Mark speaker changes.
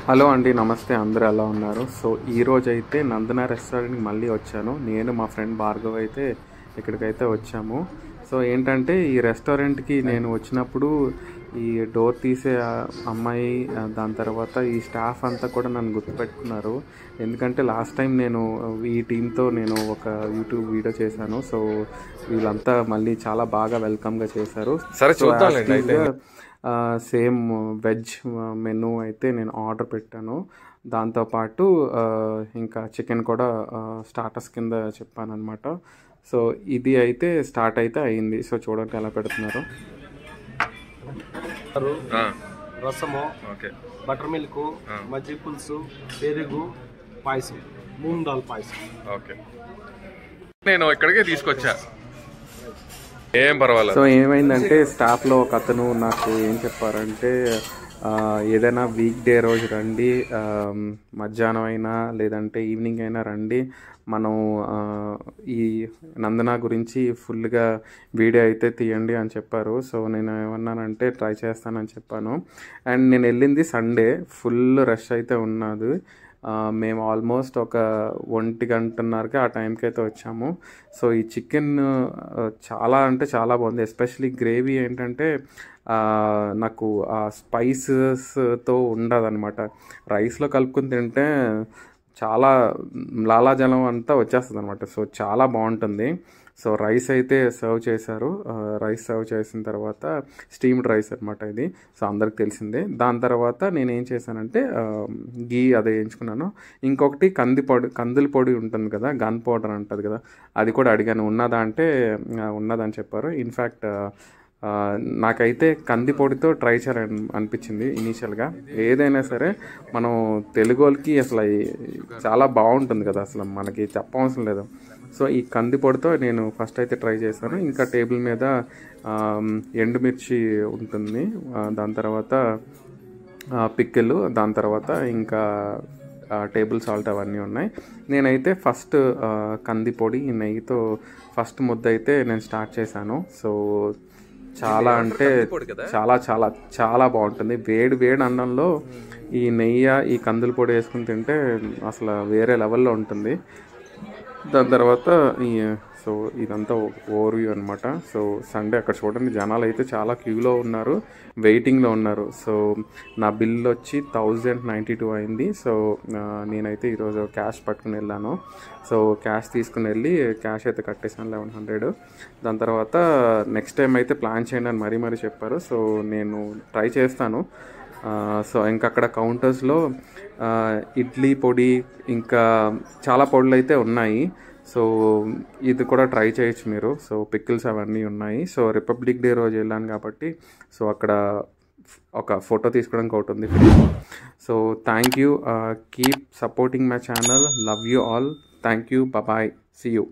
Speaker 1: Hello అండి, నమస్తే. అందరూ ఎలా ఉన్నారు? సో ఈరోజు అయితే నందన రెస్టారెంట్కి మళ్ళీ వచ్చాను. నేను మా ఫ్రెండ్ భార్గవ్ అయితే ఇక్కడికైతే వచ్చాము. సో ఏంటంటే ఈ రెస్టారెంట్కి నేను వచ్చినప్పుడు ఈ డోర్ తీసే అమ్మాయి, దాని తర్వాత ఈ స్టాఫ్ అంతా కూడా నన్ను గుర్తుపెట్టుకున్నారు. ఎందుకంటే లాస్ట్ టైం నేను ఈ టీంతో నేను ఒక యూట్యూబ్ వీడియో చేశాను. సో వీళ్ళంతా మళ్ళీ చాలా బాగా వెల్కమ్గా చేశారు.
Speaker 2: సరే చూద్దాంలేండి అయితే.
Speaker 1: సేమ్ వెజ్ మెనూ అయితే నేను ఆర్డర్ పెట్టాను. దాంతోపాటు ఇంకా చికెన్ కూడా స్టార్టర్స్ కింద చెప్పాను అనమాట. సో ఇది అయితే స్టార్ట్ అయితే అయింది. సో చూడండి ఎలా పెడుతున్నారు.
Speaker 3: రసము, బటర్ మిల్క్, మజ్జిగ పులుసు, పెరుగు, పాయసం, మూంగ్ దాల్ పాయసం.
Speaker 2: ఓకే, నేను ఇక్కడికే తీసుకొచ్చా, ఏం పర్వాలేదు.
Speaker 1: సో ఏమైందంటే స్టాఫ్లో ఒక అతను నాకు ఏం చెప్పారంటే, ఏదైనా వీక్ డే రోజు రండి, మధ్యాహ్నం అయినా లేదంటే ఈవినింగ్ అయినా రండి, మనం ఈ నందన గురించి ఫుల్గా వీడియో అయితే తీయండి అని చెప్పారు. సో నేను ఏమన్నానంటే ట్రై చేస్తానని చెప్పాను. అండ్ నేను వెళ్ళింది సండే, ఫుల్ రష్ అయితే ఉన్నది. మేము ఆల్మోస్ట్ ఒక 1:30కి ఆ టైంకి అయితే వచ్చాము. సో ఈ చికెన్ చాలా అంటే చాలా బాగుంది. ఎస్పెషలీ గ్రేవీ ఏంటంటే నాకు ఆ స్పైసెస్తో ఉండదన్నమాట. రైస్లో కలుపుకుని తింటే చాలా లాలాజలం అంతా వచ్చేస్తుంది అనమాట. సో చాలా బాగుంటుంది. సో రైస్ అయితే సర్వ్ చేశారు. రైస్ సర్వ్ చేసిన తర్వాత స్టీమ్డ్ రైస్ అనమాట ఇది. సో అందరికి తెలిసిందే. దాని తర్వాత నేను ఏం చేశానంటే గీ అదే వేయించుకున్నాను. ఇంకొకటి కందుల పొడి ఉంటుంది కదా, గన్ పౌడర్ అంటుంది కదా, అది కూడా అడిగాను. ఉన్నదా అంటే ఉన్నదని చెప్పారు. ఇన్ఫ్యాక్ట్ నాకైతే కంది పొడితో ట్రై చేయాలని అనిపించింది ఇనీషియల్గా. ఏదైనా సరే మనం తెలుగు వాళ్ళకి అసలు చాలా బాగుంటుంది కదా, అసలు మనకి చెప్పవసరం లేదు. సో ఈ కంది పొడితో నేను ఫస్ట్ అయితే ట్రై చేశాను. ఇంకా టేబుల్ మీద ఎండుమిర్చి ఉంటుంది, దాని తర్వాత పిక్కిళ్ళు, దాని తర్వాత ఇంకా టేబుల్ సాల్ట్ అవన్నీ ఉన్నాయి. నేనైతే ఫస్ట్ కంది పొడి నెయ్యితో ఫస్ట్ ముద్ద అయితే నేను స్టార్ట్ చేశాను. సో చాలా అంటే చాలా చాలా చాలా బాగుంటుంది. వేడి అన్నంలో ఈ నెయ్యి, ఈ కందుల పొడి వేసుకుని తింటే అసలు వేరే లెవెల్లో ఉంటుంది. దాని తర్వాత సో ఇదంతా ఓవర్వ్యూ అనమాట. సో సండే అక్కడ చూడండి, జనాలు అయితే చాలా క్యూలో ఉన్నారు, వెయిటింగ్లో ఉన్నారు. సో నా బిల్ వచ్చి 1092 అయింది. సో నేనైతే ఈరోజు క్యాష్ పట్టుకుని వెళ్ళాను. సో క్యాష్ తీసుకుని వెళ్ళి క్యాష్ అయితే కట్టేసాను 1100. దాని తర్వాత నెక్స్ట్ టైం అయితే ప్లాన్ చేయండి అని మరీ చెప్పారు. సో నేను ట్రై చేస్తాను. సో ఇంకా అక్కడ కౌంటర్స్లో ఇడ్లీ పొడి ఇంకా చాలా పొడులు అయితే ఉన్నాయి. సో ఇది కూడా ట్రై చేయొచ్చు మీరు. సో పికిల్స్ అవన్నీ ఉన్నాయి. సో రిపబ్లిక్ డే రోజు వెళ్ళాను కాబట్టి సో అక్కడ ఒక ఫోటో తీసుకోవడానికి ఒకటి ఉంది. So thank you, keep supporting my channel, love you all, thank you, bye, see you.